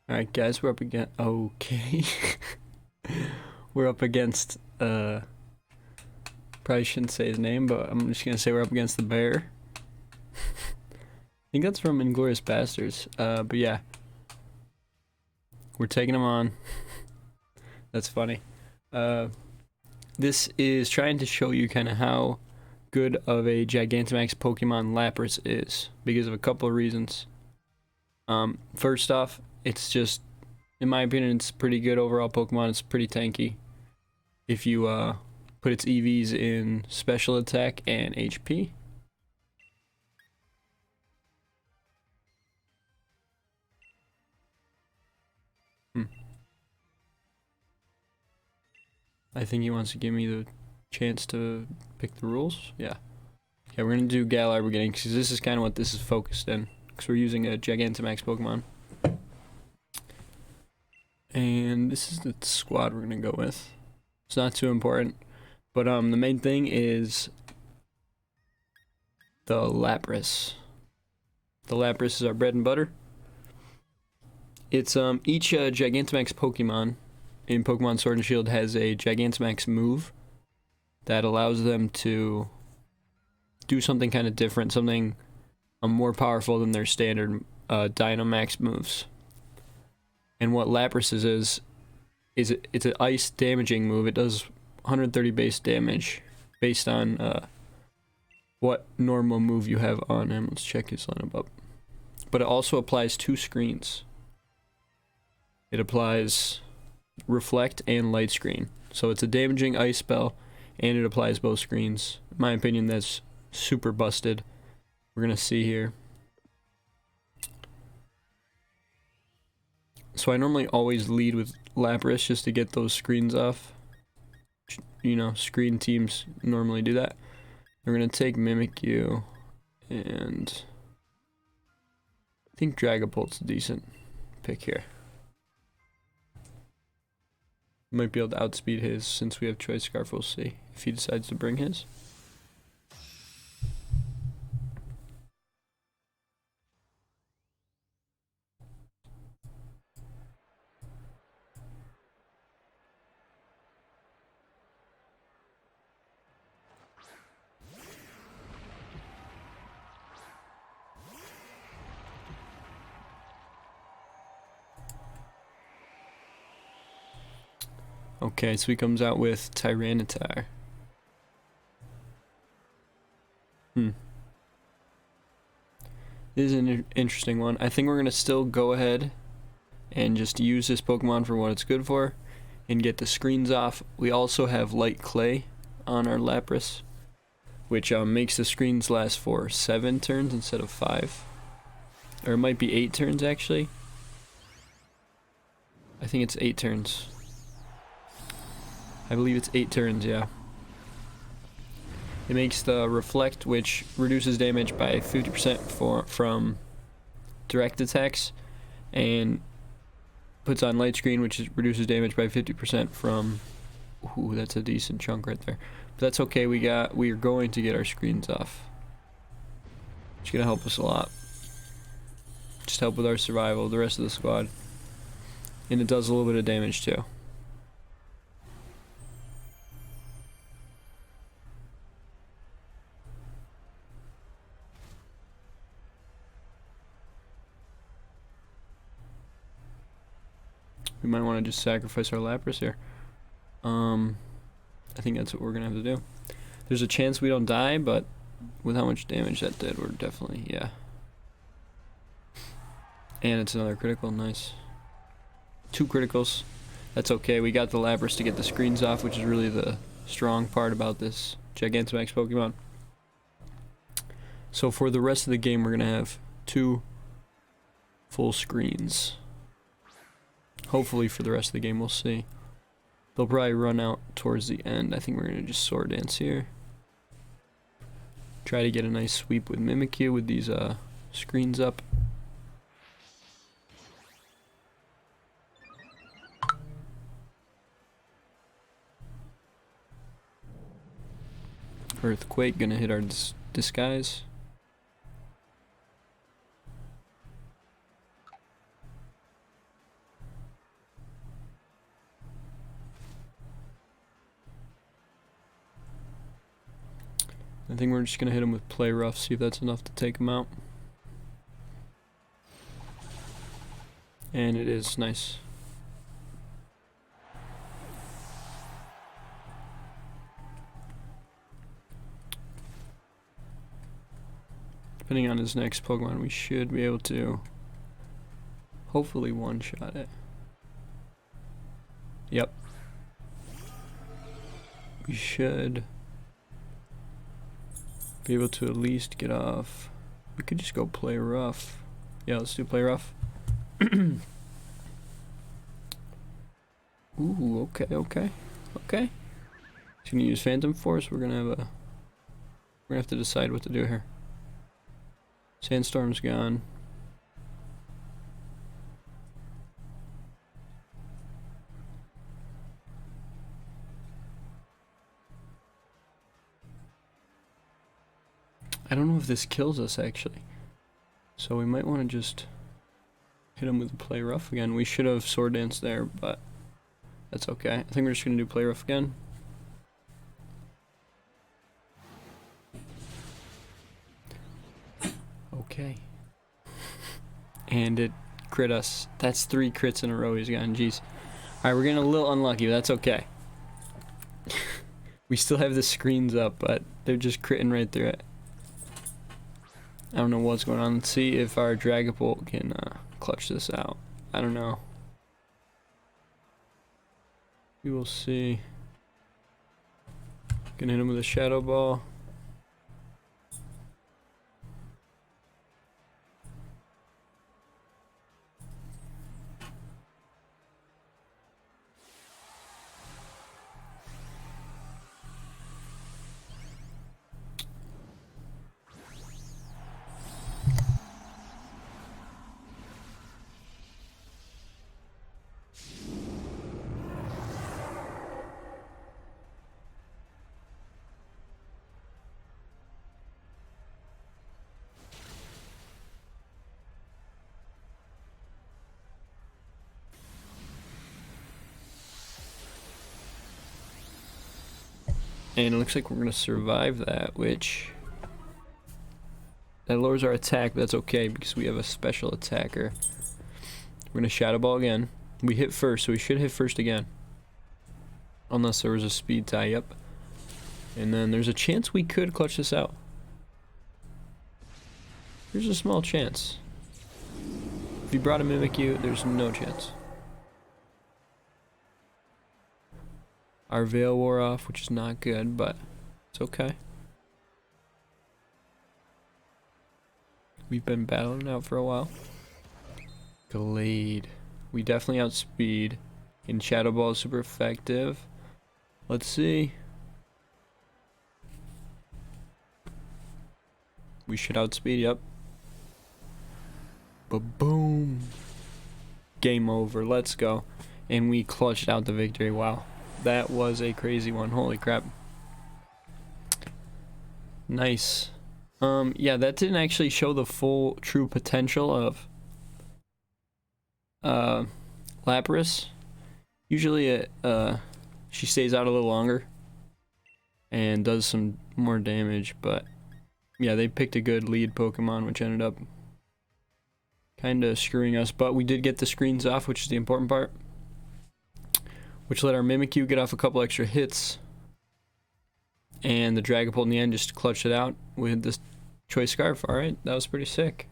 Alright guys, we're up against okay. We're up against probably shouldn't say his name, but I'm just gonna say we're up against the bear. I think that's from Inglourious Basterds. But yeah. We're taking him on. That's funny. This is trying to show you kind of how good of a Gigantamax Pokemon Lapras is, because of a couple of reasons. First off, it's just, in my opinion, it's pretty good overall Pokemon. It's pretty tanky. If you put its EVs in special attack and HP. I think he wants to give me the chance to pick the rules. Yeah. Okay, we're gonna do Galar beginning because this is kind of what this is focused in. Because we're using a Gigantamax Pokemon. And this is the squad we're gonna go with. It's not too important, but the main thing is the Lapras. The Lapras is our bread and butter. It's each Gigantamax Pokemon in Pokemon Sword and Shield has a Gigantamax move that allows them to do something kind of different, something more powerful than their standard Dynamax moves. And what Lapras's is it's an ice damaging move. It does 130 base damage based on what normal move you have on him. Let's check his lineup up. But it also applies 2 screens. It applies Reflect and Light Screen. So it's a damaging ice spell and it applies both screens. In my opinion, that's super busted. We're gonna see here. So I normally always lead with Lapras just to get those screens off. You know, screen teams normally do that. We're gonna take Mimikyu, and I think Dragapult's a decent pick here. Might be able to outspeed his since we have Choice Scarf. We'll see if he decides to bring his. Okay, so he comes out with Tyranitar. This is an interesting one. I think we're going to still go ahead and just use this Pokemon for what it's good for and get the screens off. We also have Light Clay on our Lapras, which makes the screens last for 7 turns instead of 5. Or it might be 8 turns actually. I think it's 8 turns. I believe it's 8 turns, yeah. It makes the Reflect, which reduces damage by 50% from direct attacks, and puts on Light Screen, which reduces damage by 50% from... Ooh, that's a decent chunk right there. But that's okay, we are going to get our screens off. It's gonna help us a lot. Just help with our survival, the rest of the squad. And it does a little bit of damage too. We might want to just sacrifice our Lapras here. I think that's what we're gonna have to do. There's a chance we don't die, but with how much damage that did, we're definitely, yeah. And it's another critical, nice. 2 criticals. That's okay, we got the Lapras to get the screens off, which is really the strong part about this Gigantamax Pokemon. So for the rest of the game, we're gonna have 2 full screens. Hopefully for the rest of the game, we'll see. They'll probably run out towards the end. I think we're going to just Sword Dance here. Try to get a nice sweep with Mimikyu with these screens up. Earthquake gonna hit our disguise. I think we're just gonna hit him with Play Rough, see if that's enough to take him out. And it is. Nice. Depending on his next Pokemon, we should be able to hopefully one-shot it. Yep. We should be able to at least get off. We could just go Play Rough. Yeah, let's do Play Rough. Ooh, okay. He's gonna use Phantom Force. We're gonna have to decide what to do here. Sandstorm's gone. I don't know if this kills us actually. So we might want to just hit him with a Play Rough again. We should have Sword Dance there, but that's okay. I think we're just gonna do Play Rough again. Okay. And it crit us. That's 3 crits in a row he's gotten, jeez. Alright, we're getting a little unlucky, but that's okay. We still have the screens up, but they're just critting right through it. I don't know what's going on. Let's see if our Dragapult can clutch this out. I don't know. We will see. Gonna hit him with a Shadow Ball. And it looks like we're going to survive that, which... that lowers our attack, but that's okay because we have a special attacker. We're going to Shadow Ball again. We hit first, so we should hit first again. Unless there was a speed tie-up. And then there's a chance we could clutch this out. There's a small chance. If you brought a Mimikyu, there's no chance. Our Veil wore off, which is not good, but it's okay. We've been battling out for a while. Glade. We definitely outspeed. And Shadow Ball is super effective. Let's see. We should outspeed, yep. Ba-boom. Game over, let's go. And we clutched out the victory, wow. That was a crazy one. Holy crap. Nice. Yeah, that didn't actually show the full true potential of Lapras. Usually she stays out a little longer and does some more damage, but yeah, they picked a good lead Pokemon, which ended up kind of screwing us, but we did get the screens off, which is the important part. Which let our Mimikyu get off a couple extra hits. And the Dragapult in the end just clutched it out with this Choice Scarf. Alright, that was pretty sick.